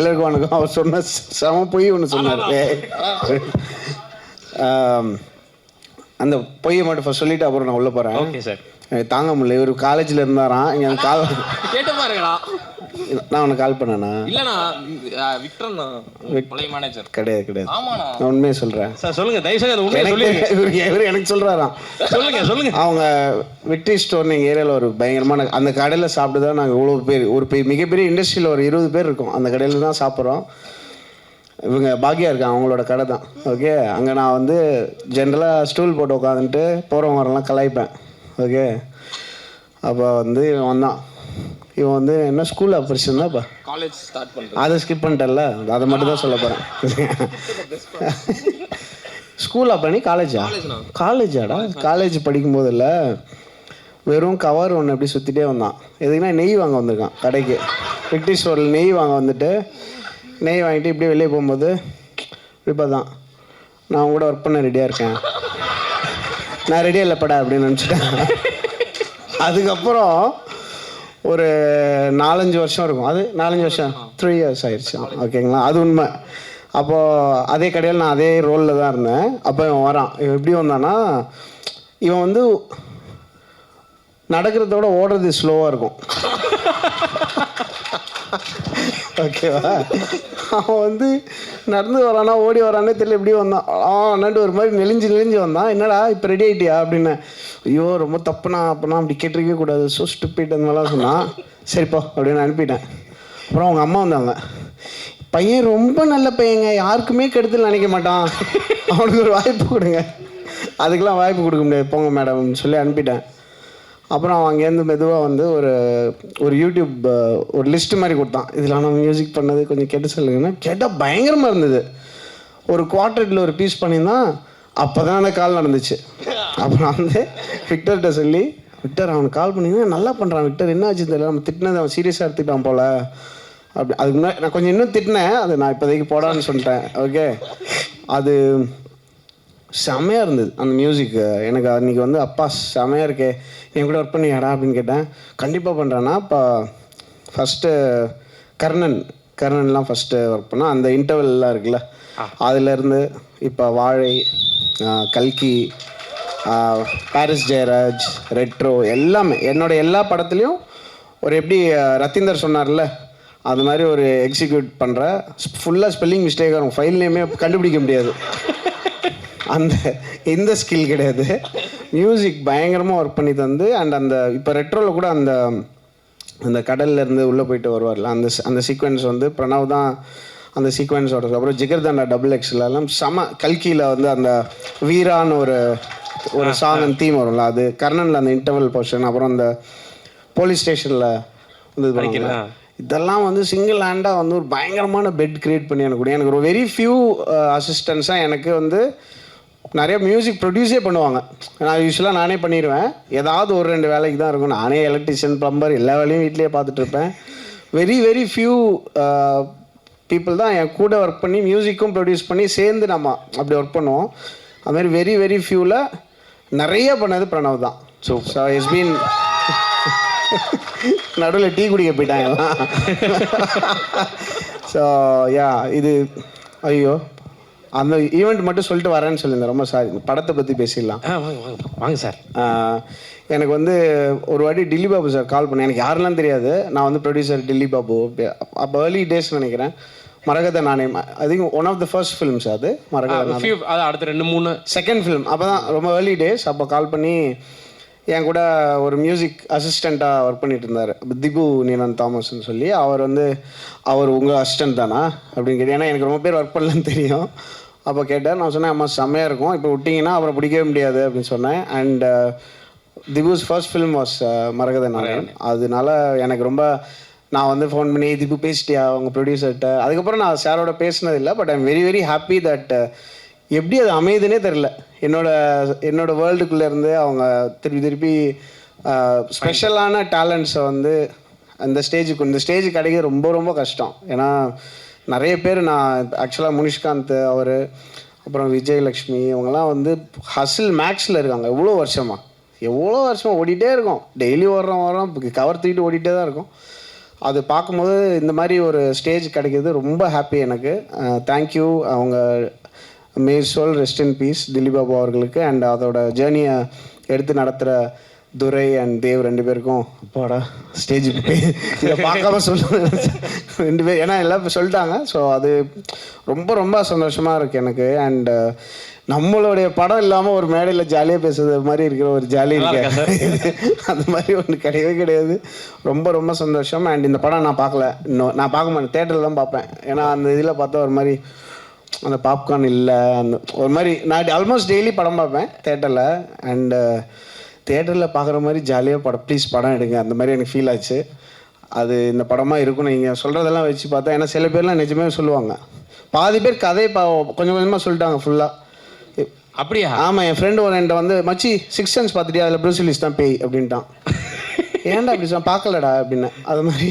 எல்லாருக்கும் வணக்கம். அவர் சொன்ன செம பொய் ஒன்று சொன்னார். அந்த பொய்யை மட்டும் ஃபஸ்ட் சொல்லிவிட்டு அப்புறம் நான் உள்ளே போகிறேன். Okay sir. தாங்க முடியல. இவர் காலேஜில் இருந்தாராம். இங்கே அந்த கேட்டு பாருங்களா. நான் உனக்கு கால் பண்ணேண்ணா. இல்லைண்ணா, விக்ரம்ண்ணா, பழைய மேனேஜர். கிடையாது. ஆமாண்ணா. நான் உண்மையை சொல்கிறேன் சார். சொல்லுங்கள், தயவுசெய்து அது உண்மையை சொல்லுங்க. இவர் எனக்கு சொல்கிறாராம். சொல்லுங்கள். அவங்க வெற்றி ஸ்டோர்னு எங்கள் ஏரியாவில் ஒரு பயங்கரமான அந்த கடையில் சாப்பிட்டு தான் நாங்கள் இவ்வளோ பேர் ஒரு மிகப்பெரிய இண்டஸ்ட்ரியில் ஒரு 20 பேர் இருக்கோம். அந்த கடையில் தான் சாப்பிட்றோம். இவங்க பாக்கியா இருக்காங்க, அவங்களோட கடை தான். ஓகே, அங்கே நான் வந்து ஜென்ரலாக ஸ்டூல் போட்டு உட்காந்துட்டு போகிறவங்க வரலாம் கலாய்ப்பேன். ஓகே, அப்போ வந்து இவன் வந்து என்ன ஸ்கூல் ஆப்ரேஷன் தான் இப்போ காலேஜ் ஸ்டார்ட் பண்ணுறேன். அதை ஸ்கிப் பண்ணிட்டேன்ல, அதை மட்டும் தான் சொல்ல போகிறேன். ஸ்கூல் பண்ணி காலேஜாடா காலேஜ் படிக்கும்போது இல்லை, வெறும் கவர் ஒன்று எப்படி சுற்றிட்டே வந்தான். எதுக்குன்னா நெய் வாங்க வந்திருக்கான் கடைக்கு. வெற்றி ஸ்டோரில் நெய் வாங்க வந்துட்டு நெய் வாங்கிட்டு இப்படியே வெளியே போகும்போது இப்போ தான் நான் கூட ஒர்க் பண்ண ரெடியாக இருக்கேன், நான் ரெடியாக இல்லைப்படா அப்படின்னு நினச்சிட்டேன். அதுக்கப்புறம் ஒரு 4-5 வருஷம் இருக்கும். அது 4-5 வருஷம் 3 years ஆயிடுச்சு. ஓகேங்களா, அது உண்மை. அப்போது அதே கடையில் நான் அதே ரோலில் தான் இருந்தேன். அப்போ இவன் வரான். இவன் எப்படி வந்தான்னா, இவன் வந்து நடக்கிறதோட ஓடுறது ஸ்லோவாக இருக்கும். ஓகேவா, அவன் வந்து நடந்து வரானா ஓடி வரானே தெரியல, எப்படி வந்தான் அண்ணாண்டு ஒரு மாதிரி நெளிஞ்சு வந்தான். என்னடா இப்போ ரெடி ஆகிட்டியா அப்படின்னு. ஐயோ ரொம்ப தப்புனா, அப்போனா அப்படி கேட்டிருக்கவே கூடாது, ஸோ ஸ்டூபிட் அந்த மாதிரிலாம் சொன்னான். சரிப்பா அப்படின்னு அனுப்பிட்டேன். அப்புறம் அவங்க அம்மா வந்தாங்க. பையன் ரொம்ப நல்ல பையங்க, யாருக்குமே கெடுதல் நினைக்க மாட்டான், அவனுக்கு ஒரு வாய்ப்பு கொடுங்க. அதுக்கெலாம் வாய்ப்பு கொடுக்க முடியாது, போங்க மேடம்னு சொல்லி அனுப்பிட்டேன். அப்புறம் அவன் அங்கேருந்து மெதுவாக வந்து ஒரு யூடியூப் ஒரு லிஸ்ட்டு மாதிரி கொடுத்தான். இதில் நான் மியூசிக் பண்ணது கொஞ்சம் கேட்டு சொல்லுங்கன்னா, கேட்டால் பயங்கரமாக இருந்தது. ஒரு குவார்ட்டரில் ஒரு பீஸ் பண்ணியிருந்தான். அப்போ தான் அந்த கால் நடந்துச்சு. அப்புறம் வந்து விக்டர்கிட்ட சொல்லி, விக்டர் அவனுக்கு கால் பண்ணிங்கன்னா நல்லா பண்ணுறான் விக்டர், என்ன ஆச்சு தெரியல, நம்ம திட்டினது அவன் சீரியஸாக எடுத்துக்கிட்டான் போல் அப்படி. அதுக்கு முன்னாடி நான் கொஞ்சம் இன்னும் திட்டினேன், அது நான் இப்போதைக்கு போடான்னு சொல்லிட்டேன். ஓகே, அது செம்மையாக இருந்தது அந்த மியூசிக். எனக்கு அன்றைக்கி வந்து அப்பா செம்மையாக இருக்கே, என் கூட ஒர்க் பண்ணியாடா அப்படின்னு கேட்டேன். கண்டிப்பாக பண்ணுறேன்னா, இப்போ ஃபஸ்ட்டு கர்ணன்லாம் ஃபஸ்ட்டு ஒர்க் பண்ணால் அந்த இன்டர்வெல்லாம் இருக்குல்ல, அதிலேருந்து இப்போ வாழை, கல்கி, பாரிஸ் ஜெயராஜ், ரெட்ரோ எல்லாமே என்னோட எல்லா படத்துலையும் ஒரு எப்படி ரத்தீந்தர் சொன்னார்ல அது மாதிரி ஒரு எக்ஸிக்யூட் பண்ணுற. ஃபுல்லாக ஸ்பெல்லிங் மிஸ்டேக்காக இருக்கும், ஃபைல் நேமே கண்டுபிடிக்க முடியாது. இந்த ஸ்கில் கிடையாது. மியூசிக் பயங்கரமாக ஒர்க் பண்ணி தந்து. அண்ட் அந்த இப்போ ரெட்ரோவில் கூட அந்த கடல்லேருந்து உள்ளே போயிட்டு வருவார்ல, அந்த சீக்வன்ஸ் வந்து பிரணவ் தான் அந்த சீக்வன்ஸோட. அப்புறம் ஜிகர்தண்டா XXLலாம் செம. கல்கியில் வந்து அந்த வீரான்னு ஒரு சாங் அண்ட் தீம் வரும்ல, அது கர்ணனில் அந்த இன்டர்வல் போர்ஷன். அப்புறம் அந்த போலீஸ் ஸ்டேஷனில் வந்து இதெல்லாம் வந்து சிங்கிள் ஹேண்டாக வந்து ஒரு பயங்கரமான பெட் க்ரியேட் பண்ணி எனக்கு ஒரு வெரி ஃபியூ அசிஸ்டன்ஸாக எனக்கு வந்து நிறைய மியூசிக் ப்ரொடியூஸே பண்ணுவாங்க. நான் யூஸ்வலாக நானே பண்ணிடுவேன், ஏதாவது ஒரு 2 வேலைக்கு தான் இருக்கும். நானே எலக்ட்ரிஷியன், ப்ளம்பர் எல்லா வேலையும் வீட்லேயே பார்த்துட்ருப்பேன். வெரி ஃபியூ பீப்புள் தான் என் கூட ஒர்க் பண்ணி மியூசிக்கும் ப்ரொடியூஸ் பண்ணி சேர்ந்து நம்ம அப்படி ஒர்க் பண்ணுவோம். அதுமாதிரி வெரி ஃபியூவில் நிறைய பண்ணது பிரணவ் தான். ஸோ இட்ஸ் பீன் நடுவில் டீ குடிக்க போயிட்டாங்கலாம். ஸோ யா, இது ஐயோ அந்த ஈவெண்ட் மட்டும் சொல்லிட்டு வரேன்னு சொல்லியிருந்தேன். ரொம்ப சாரி. படத்தை பற்றி பேசிடலாம். வாங்க சார். எனக்கு வந்து ஒரு வாட்டி டில்லி பாபு சார் கால் பண்ணேன். எனக்கு யாரெல்லாம் தெரியாது. நான் வந்து ப்ரொடியூசர் டில்லி பாபு. அப்போ ஏர்லி டேஸ் நினைக்கிறேன். Maragatha Naanayam, I think one of the first films அது. மரகத நாணயம் அடுத்த 2-3 செகண்ட் ஃபிலிம். அப்போ தான் ரொம்ப ஏர்லி டேஸ். அப்போ கால் பண்ணி என் கூட ஒரு மியூசிக் அசிஸ்டண்ட்டாக ஒர்க் பண்ணிட்டு இருந்தார், திபு நீலன் தாமஸ்ன்னு சொல்லி. அவர் உங்கள் அசிஸ்டன்ட் தானா அப்படின்னு கேட்டேன். ஏன்னா எனக்கு ரொம்ப பேர் ஒர்க் பண்ணலன்னு தெரியும். அப்போ கேட்டார். நான் சொன்னேன், அம்மா செம்மையாக இருக்கும், இப்போ விட்டிங்கன்னா அப்புறம் பிடிக்கவே முடியாது அப்படின்னு சொன்னேன். அண்ட் திபுஸ் ஃபர்ஸ்ட் ஃபிலிம் வாஸ் மரகத நாணயம். அதனால எனக்கு ரொம்ப, நான் வந்து ஃபோன் பண்ணி திபு பேசிட்டியா அவங்க ப்ரொடியூசர்கிட்ட. அதுக்கப்புறம் நான் சாரோட பேசினதில்லை. But I'm very happy that எப்படி அது அமையுதுன்னே தெரில. என்னோட வேர்ல்டுக்குள்ளே இருந்து அவங்க திருப்பி ஸ்பெஷலான டேலண்ட்ஸை வந்து இந்த ஸ்டேஜுக்கு கிடைக்க ரொம்ப கஷ்டம். ஏன்னா நிறைய பேர், நான் ஆக்சுவலாக முனிஷ்காந்த் அவர், அப்புறம் விஜயலக்ஷ்மி, இவங்கெல்லாம் வந்து ஹசில் மேக்ஸில் இருக்காங்க. எவ்வளோ வருஷமாக ஓடிட்டே இருக்கோம். டெய்லி வரோம் கவர் தூக்கிட்டு ஓடிட்டே தான் இருக்கும். அது பார்க்கும்போது இந்த மாதிரி ஒரு ஸ்டேஜ் கிடைக்கிறது ரொம்ப ஹாப்பி எனக்கு. தேங்க்யூ. அவங்க may soul rest in peace Dileep Babu அவர்களுக்கு அண்ட் அதோட ஜேர்னியை எடுத்து நடத்துகிற துரை அண்ட் தேவ் 2 பேருக்கும். அப்பாடா ஸ்டேஜ் இதை பார்க்காம சொல்லுவேன் 2 பேர், ஏன்னா எல்லாம் சொல்லிட்டாங்க. ஸோ அது ரொம்ப ரொம்ப சந்தோஷமாக இருக்குது எனக்கு. அண்டு நம்மளுடைய படம் இல்லாமல் ஒரு மேடையில் ஜாலியாக பேசுறது மாதிரி இருக்கிற ஒரு ஜாலி இருக்கு. அந்த மாதிரி ஒன்று கிடையவே கிடையாது. ரொம்ப ரொம்ப சந்தோஷம். அண்ட் இந்த படம் நான் பார்க்கல, இன்னும் நான் பார்க்க மாட்டேன், தேட்டரில் தான் பார்ப்பேன். ஏன்னா அந்த இதில் பார்த்தா ஒரு மாதிரி அந்த பாப்கார்ன் இல்லை, அந்த ஒரு மாதிரி நான் ஆல்மோஸ்ட் டெய்லி படம் பார்ப்பேன் தேட்டரில். அண்டு தேட்டரில் பார்க்குற மாதிரி ஜாலியாக படம் ப்ளீஸ் படம் எடுங்க அந்த மாதிரி எனக்கு ஃபீல் ஆச்சு. அது இந்த படமாக இருக்கும். நீங்கள் சொல்கிறதெல்லாம் வச்சு பார்த்தா, ஏன்னா சில பேர்லாம் நிஜமே சொல்லுவாங்க, பாதி பேர் கதையை கொஞ்சம் கொஞ்சமாக சொல்லிட்டாங்க ஃபுல்லாக. அப்படியா? ஆமாம், என் ஃப்ரெண்டு ஒரு என்கிட்ட வந்து மச்சி 6 சென்ஸ் பார்த்துட்டியா, அதில் ப்ரூஸ் வில்லிஸ் தான் பேய் அப்படின்ட்டான். ஏன்டா அப்படி சொன்ன, பார்க்கலடா அப்படின்னு. அது மாதிரி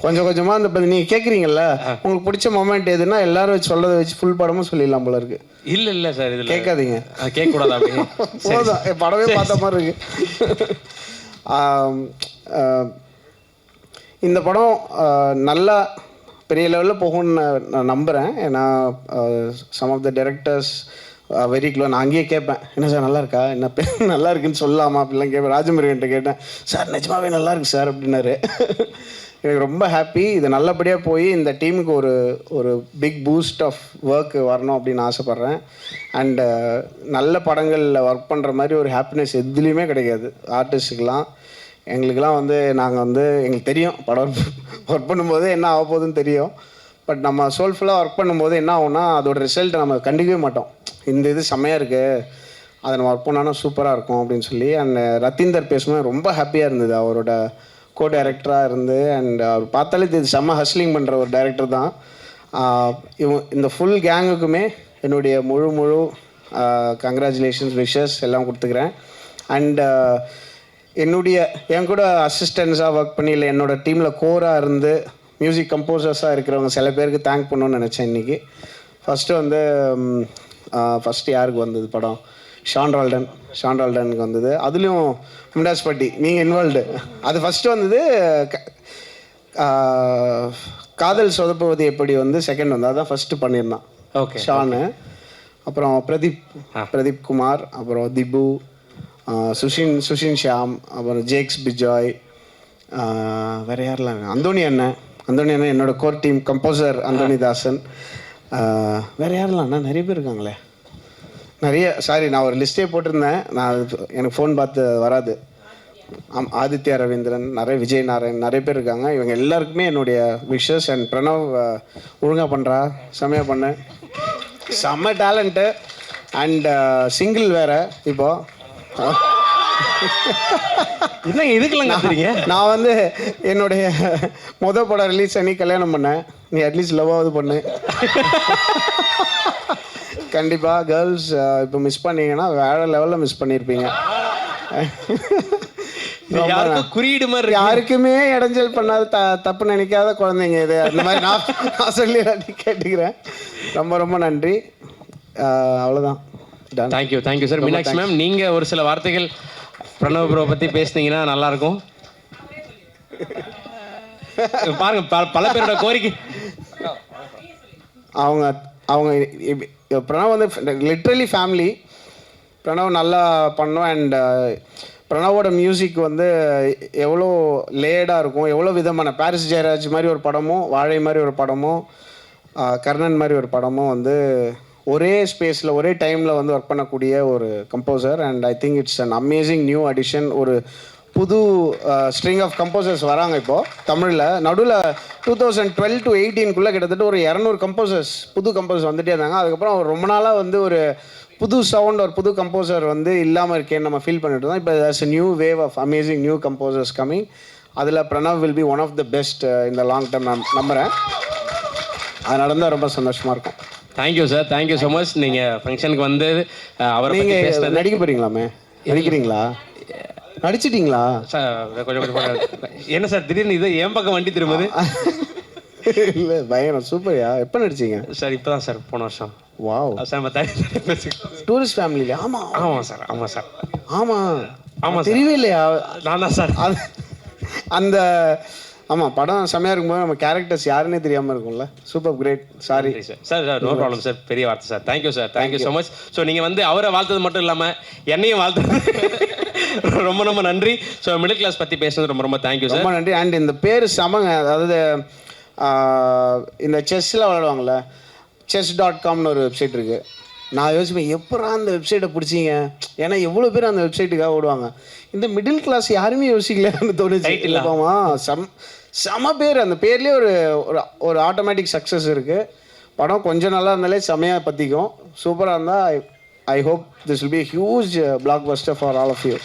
கொஞ்சம் கொஞ்சமாக அந்த நீங்கள் கேட்குறீங்கல்ல, உங்களுக்கு பிடிச்ச மொமெண்ட் எதுன்னா எல்லாரும் வச்சு சொல்கிறத வச்சு ஃபுல் படமும் சொல்லிடலாம் போல இருக்கு. இல்லை சார், இதில் கேட்காதீங்க, கேட்கக்கூடாது அப்படின்னு போதும், படமே பார்த்த மாதிரி இருக்கு. இந்த படம் நல்லா பெரிய லெவலில் போகும்னு நான் நம்புகிறேன். ஏன்னா some of the directors very close. நான் அங்கேயே கேட்பேன், என்ன சார் நல்லா இருக்கா, என்ன நல்லா இருக்குன்னு சொல்லலாமா அப்படிலாம் கேட்பேன். ராஜமுருகன்ட்ட கேட்டேன், சார் நிஜமாவே நல்லா இருக்கு சார் அப்படின்னாரு. எனக்கு ரொம்ப ஹாப்பி. இது நல்லபடியாக போய் இந்த டீமுக்கு ஒரு பிக் பூஸ்ட் ஆஃப் ஒர்க் வரணும் அப்படின்னு ஆசைப்பட்றேன். அண்டு நல்ல படங்களில் ஒர்க் பண்ணுற மாதிரி ஒரு ஹாப்பினஸ் எதுலேயுமே கிடைக்காது ஆர்டிஸ்ட்டுக்கெலாம். எங்களுக்கெல்லாம் வந்து நாங்கள் வந்து எங்களுக்கு தெரியும் படம் ஒர்க் பண்ணும்போது என்ன ஆக போகுதுன்னு தெரியும். பட் நம்ம சோல்ஃபுல்லாக ஒர்க் பண்ணும்போது என்ன ஆகும்னா அதோட ரிசல்ட்டை நம்ம கண்டிக்கவே மாட்டோம். இந்த இது செம்மையாக இருக்குது, அதை நம்ம ஒர்க் பண்ணாலும் சூப்பராக இருக்கும் அப்படின்னு சொல்லி. அண்ட் ரத்தீந்தர் பேசும்போது ரொம்ப ஹாப்பியாக இருந்தது. அவரோட கோ டைரக்டராக இருந்து அண்ட் அவர் பார்த்தாலே இது செம்ம ஹஸ்லிங் பண்ணுற ஒரு டைரக்டர் தான். இந்த ஃபுல் கேங்குக்குமே என்னுடைய முழு கங்க்ராச்சுலேஷன்ஸ் விஷஸ் எல்லாம் கொடுத்துக்கிறேன். அண்ட் என் கூட அசிஸ்டன்ஸாக ஒர்க் பண்ணி இல்லை என்னோடய டீமில் கோராக இருந்து மியூசிக் கம்போசர்ஸாக இருக்கிறவங்க சில பேருக்கு தேங்க் பண்ணணும்னு நினச்சேன் இன்றைக்கி. ஃபஸ்ட்டு யாருக்கு வந்தது படம், ஷான் ரால்டனுக்கு வந்தது. அதுலேயும் மும்தாஸ் பட்டி நீங்கள் இன்வால்வ்டு. அது ஃபஸ்ட்டு வந்தது. காதல் சொதப்புவது எப்படி வந்து செகண்ட் வந்து அதுதான் ஃபஸ்ட்டு பண்ணியிருந்தான். ஓகே, ஷானு, அப்புறம் பிரதீப் குமார், அப்புறம் திபு, சுஷின் ஷியாம், அப்புறம் ஜேக்ஸ் பிஜாய், வேறு யாரெல்லாம், அந்தோனி அண்ணன் என்னோடய கோர் டீம் கம்போசர் அந்தோனி தாசன், வேறு யாரெல்லாம் அண்ணா நிறைய பேர் இருக்காங்களே, நிறைய. சாரி, நான் ஒரு லிஸ்ட்டே போட்டிருந்தேன், நான் எனக்கு ஃபோன் பார்த்து வராது. ஆதித்யா ரவீந்திரன், நிறைய விஜய் நாராயண், நிறைய பேர் இருக்காங்க. இவங்க எல்லாருக்குமே என்னுடைய விஷஸ். அண்ட் பிரணவ் ஒழுங்காக பண்ணுறா, செம்மையாக பண்ணு, செம்ம டேலண்ட்டு. அண்ட் சிங்கிள் வேறு இப்போது என்னங்க இதுக்கெல்லாம் கத்துறீங்க? நான் வந்து என்னுடைய படம் ரிலீஸ் பண்ணி கல்யாணம் பண்ணேன். நீ அட்லீஸ்ட் லவ்வாவது பண்ணு. கண்டிப்பாக கேர்ள்ஸ் இப்போ மிஸ் பண்ணீங்கன்னா வேறு லெவலில் மிஸ் பண்ணியிருப்பீங்க. குறியீடு மாதிரி யாருக்குமே இடைஞ்சல் பண்ணாத தப்பு நினைக்காத குழந்தைங்க இது. அந்த மாதிரி நான் சொல்லி கேட்டுக்கிறேன். ரொம்ப நன்றி. அவ்வளோதான். Thank you sir. மீனாட்சி மேம், நீங்கள் ஒரு சில வார்த்தைகள் பிரணவ் ப்ரோ பற்றி பேசுனீங்கன்னா நல்லாயிருக்கும். பாருங்க, பல பேரோட கோரிக்கை. அவங்க பிரணவ் வந்து லிட்ரலி ஃபேமிலி. பிரணவ் நல்லா பண்ணோம். அண்ட் பிரணவோட மியூசிக் வந்து எவ்வளோ லேடாக இருக்கும், எவ்வளோ விதமான பாரிஸ் ஜெயராஜ் மாதிரி ஒரு படமும், வாழை மாதிரி ஒரு படமும், கர்ணன் மாதிரி ஒரு படமும் வந்து ஒரே ஸ்பேஸில் ஒரே டைமில் வந்து ஒர்க் பண்ணக்கூடிய ஒரு composer. And I think it's an amazing new addition. ஒரு புது ஸ்ட்ரிங் ஆஃப் கம்போசர்ஸ் வராங்க இப்போது தமிழில். நடுவில் 2012 to 2018 கிட்டத்தட்ட ஒரு 200 கம்போசர்ஸ் புது கம்போசர்ஸ் வந்துட்டே இருந்தாங்க. அதுக்கப்புறம் ரொம்ப நாளாக வந்து ஒரு புது சவுண்ட், ஒரு புது கம்போசர் வந்து இல்லாமல் இருக்கேன்னு நம்ம ஃபீல் பண்ணிட்டு இருந்தோம். இப்போ there's a new wave of amazing new composers coming. அதில் Pranav will be one of the best இந்த லாங் டர்ம் நான் நம்புகிறேன். அது நடந்தால் ரொம்ப சந்தோஷமாக இருக்கும். Thank you sir, thank you so much. நீங்கள் ஃபங்க்ஷனுக்கு வந்து அவரை நீங்கள் நடிக்க போகிறீங்களாமே, நடிக்கிறீங்களா, நடிச்சிட்டிங்களா சார்? கொஞ்சம் என்ன சார் திடீர்னு இது என் பக்கம் வண்டி திரும்புது? இல்லை பயங்கரம் சூப்பர்யா. எப்போ நடிச்சிங்க சார்? இப்போ தான் சார், போன வருஷம். வாவ் சார், டூரிஸ்ட் ஃபேமிலியா? ஆமாம் சார். ஆமாம் தெரியவே இல்லையா? நான் தான் சார். அந்த ஆமாம் படம் செம்மையாக இருக்கும்போது நம்ம கேரக்டர்ஸ் யாருன்னே தெரியாமல் இருக்கும்ல. Super great. Sorry sir no problem sir, பெரிய வார்த்தை sir. Thank you sir, thank you so much. So நீங்கள் வந்து அவரை வாழ்த்தது மட்டும் இல்லாமல் என்னையும் வாழ்த்து ரொம்ப ரொம்ப நன்றி. ஸோ மிடில் கிளாஸ் பற்றி பேசுனது ரொம்ப ரொம்ப தேங்க்யூ சார். ரொம்ப நன்றி. அண்ட் இந்த பேர் சமங்க, அதாவது இந்த செஸ்ஸில் விளையாடுவாங்கள்ல, chess.comனு ஒரு வெப்சைட் இருக்குது. நான் யோசிப்பேன் எப்படா அந்த வெப்சைட்டை பிடிச்சிங்க, ஏன்னா எவ்வளோ பேர் அந்த வெப்சைட்டுக்காக ஓடுவாங்க. இந்த மிடில் கிளாஸ் யாருமே யோசிக்கலன்னு தோணுச்சு. செம பேர், அந்த பேர்லேயே ஒரு ஒரு ஆட்டோமேட்டிக் சக்ஸஸ் இருக்குது. படம் கொஞ்சம் நல்லா இருந்தாலே செமையாக பற்றிக்கும். சூப்பராக இருந்தால் I hope this will be huge blockbuster for all of you.